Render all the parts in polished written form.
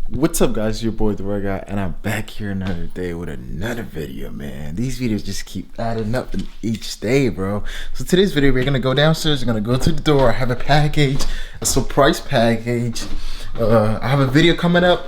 What's up, guys? Your boy the Red Guy, and I'm back here another day with another video, man. These videos just keep adding up in each day, bro. So today's video, we're gonna go downstairs. We're gonna go to the door. I have a package, a surprise package. I have a video coming up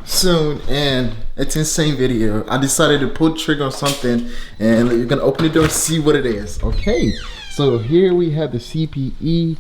soon, and it's an insane video. I decided to pull the trigger on something, and you're gonna open the door and see what it is. Okay, so here we have the CPE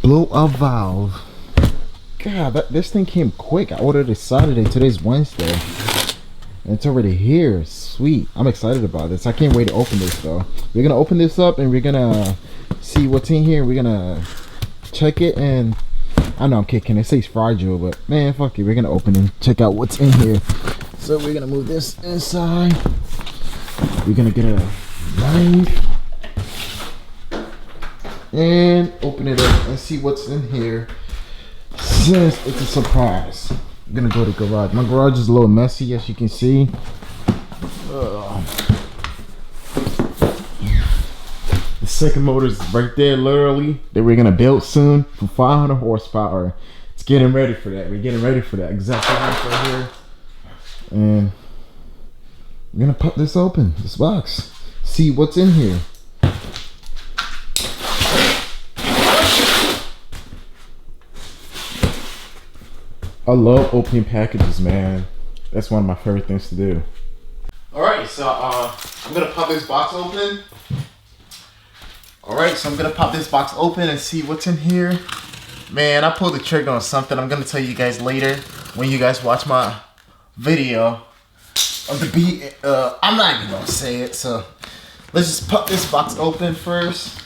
blow up valve. God, this thing came quick. I ordered it Saturday. Today's Wednesday. And it's already here. Sweet. I'm excited about this. I can't wait to open this, though. We're going to open this up and we're going to see what's in here. We're going to check it. And I know I'm kicking. It says fragile, but man, fuck it. We're going to open and check out what's in here. So we're going to move this inside. We're going to get a knife. And open it up and see what's in here. Since it's a surprise, I'm gonna go to the garage. My garage is a little messy, as you can see. The second motor is right there, literally, that we're gonna build soon for 500 horsepower. It's getting ready for that. We're getting ready for that. Exactly right here. And we're gonna pop this open, this box, see what's in here. I love opening packages, man. That's one of my favorite things to do. Alright, so I'm gonna pop this box open. Alright, so I'm gonna pop this box open and see what's in here. Man, I pulled the trigger on something. I'm gonna tell you guys later when you guys watch my video of the beat. I'm not even gonna say it, so let's just pop this box open first.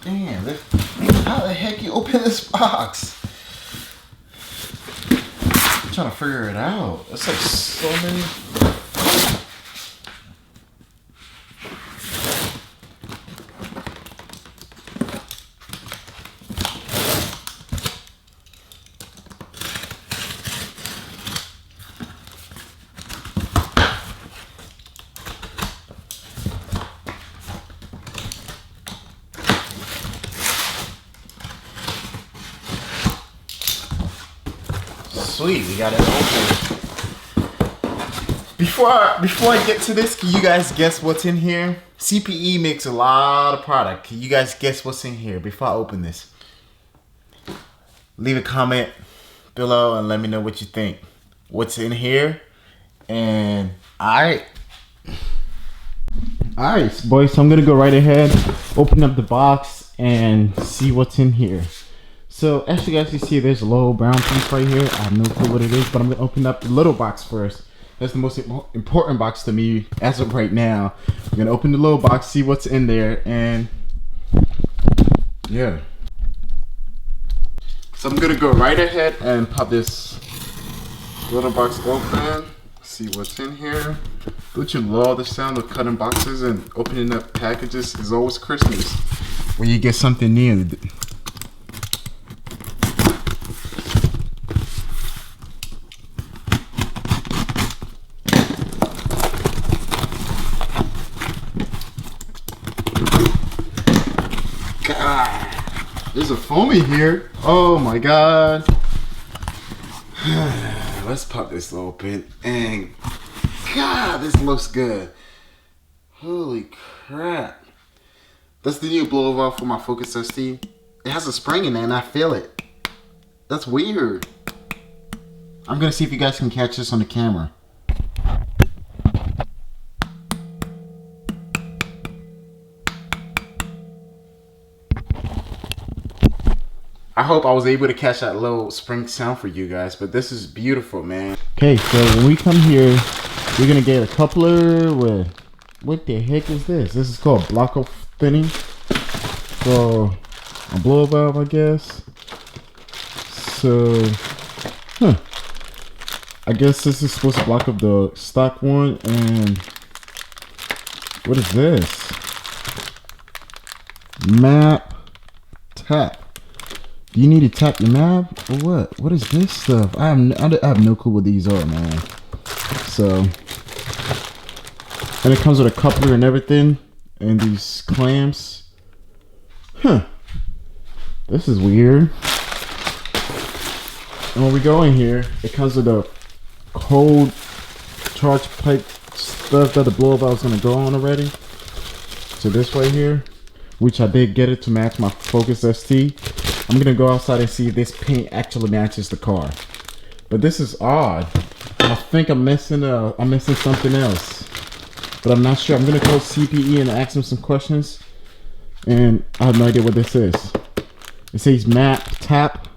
Damn, how the heck you open this box? I'm trying to figure it out. It's like so many. Sweet, we got it open. Before I get to this, can you guys guess what's in here? CPE makes a lot of product. Can you guys guess what's in here before I open this? Leave a comment below and let me know what you think. What's in here? And alright, boys, so I'm gonna go right ahead, open up the box and see what's in here. So as you guys can see, there's a little brown piece right here. I have no clue what it is, but I'm gonna open up the little box first. That's the most important box to me as of right now. I'm gonna open the little box, see what's in there, and yeah. So I'm gonna go right ahead and pop this little box open, see what's in here. Don't you love the sound of cutting boxes and opening up packages? It's always Christmas when you get something new. God, there's a foamy here. Oh my god. Let's pop this open and God, this looks good. Holy crap. That's the new blow valve for my Focus ST. It has a spring in there and I feel it. That's weird. I'm gonna see if you guys can catch this on the camera. I hope I was able to catch that little spring sound for you guys, but this is beautiful, man. Okay, so when we come here, we're gonna get a coupler with, what the heck is this? This is called block off thinning. So, a blow valve, I guess. So, I guess this is supposed to block up the stock one, and what is this? Map tap. Do you need to tap your map or what? What is this stuff? I have no clue what these are, man. So, and it comes with a coupler and everything, and these clamps. Huh. This is weird. And when we go in here, it comes with a cold charge pipe stuff that the blow valve is gonna go on already. So this right here, which I did get it to match my Focus ST. I'm gonna go outside and see if this paint actually matches the car. But this is odd. I think I'm missing something else, but I'm not sure. I'm gonna call CPE and ask them some questions, and I have no idea what this is. It says map tap,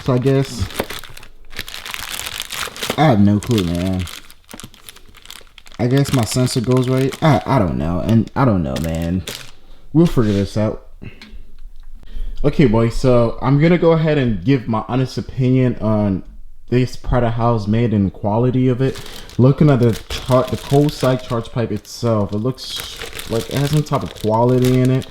so I guess I have no clue, man. I guess my sensor goes right. I don't know, and I don't know, man. We'll figure this out. Okay, boys, so I'm gonna go ahead and give my honest opinion on this product, how it's made and the quality of it. Looking at the cold side charge pipe itself, it looks like it has some type of quality in it.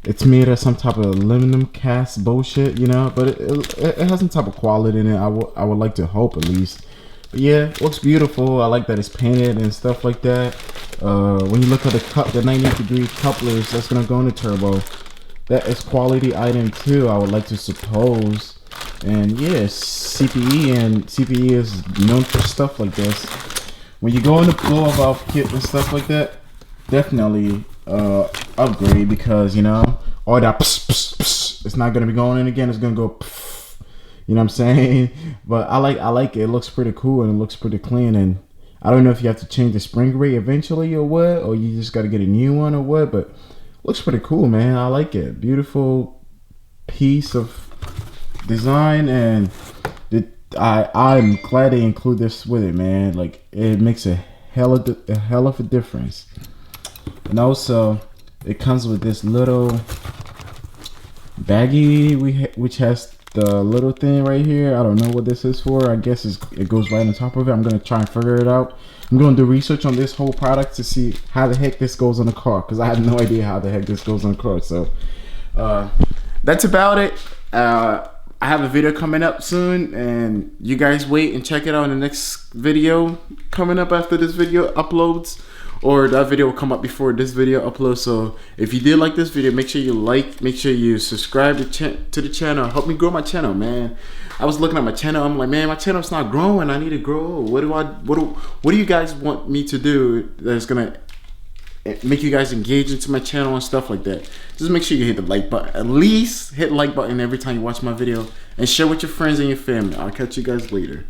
It's made of some type of aluminum cast bullshit, you know, but it has some type of quality in it. I would like to hope, at least. But yeah, it looks beautiful. I like that it's painted and stuff like that. When you look at the 90-degree couplers that's gonna go in the turbo, that is quality item too, I would like to suppose. And yes, CPE is known for stuff like this. When you go in the blow valve kit and stuff like that, definitely upgrade, because you know all that it's not gonna be going in again. It's gonna go you know what I'm saying. But I like it. It looks pretty cool and it looks pretty clean. And I don't know if you have to change the spring rate eventually or what, or you just got to get a new one or what, but looks pretty cool, man. I like it. Beautiful piece of design, and I'm glad they include this with it, man. Like, it makes a hell of a difference. And also, it comes with this little baggie which has the little thing right here. I don't know what this is for. I guess it goes right on top of it. I'm gonna try and figure it out. I'm gonna do research on this whole product to see how the heck this goes on the car, because I have no idea how the heck this goes on the car. So that's about it. I have a video coming up soon, and you guys wait and check it out in the next video coming up after this video uploads, or that video will come up before this video uploads. So if you did like this video, make sure you like, make sure you subscribe to the channel. Help me grow my channel, man. I was looking at my channel, I'm like, man, my channel's not growing. I need to grow. What do you guys want me to do that's gonna make you guys engage into my channel and stuff like that? Just make sure you hit the like button. At least hit the like button every time you watch my video, and share with your friends and your family. I'll catch you guys later.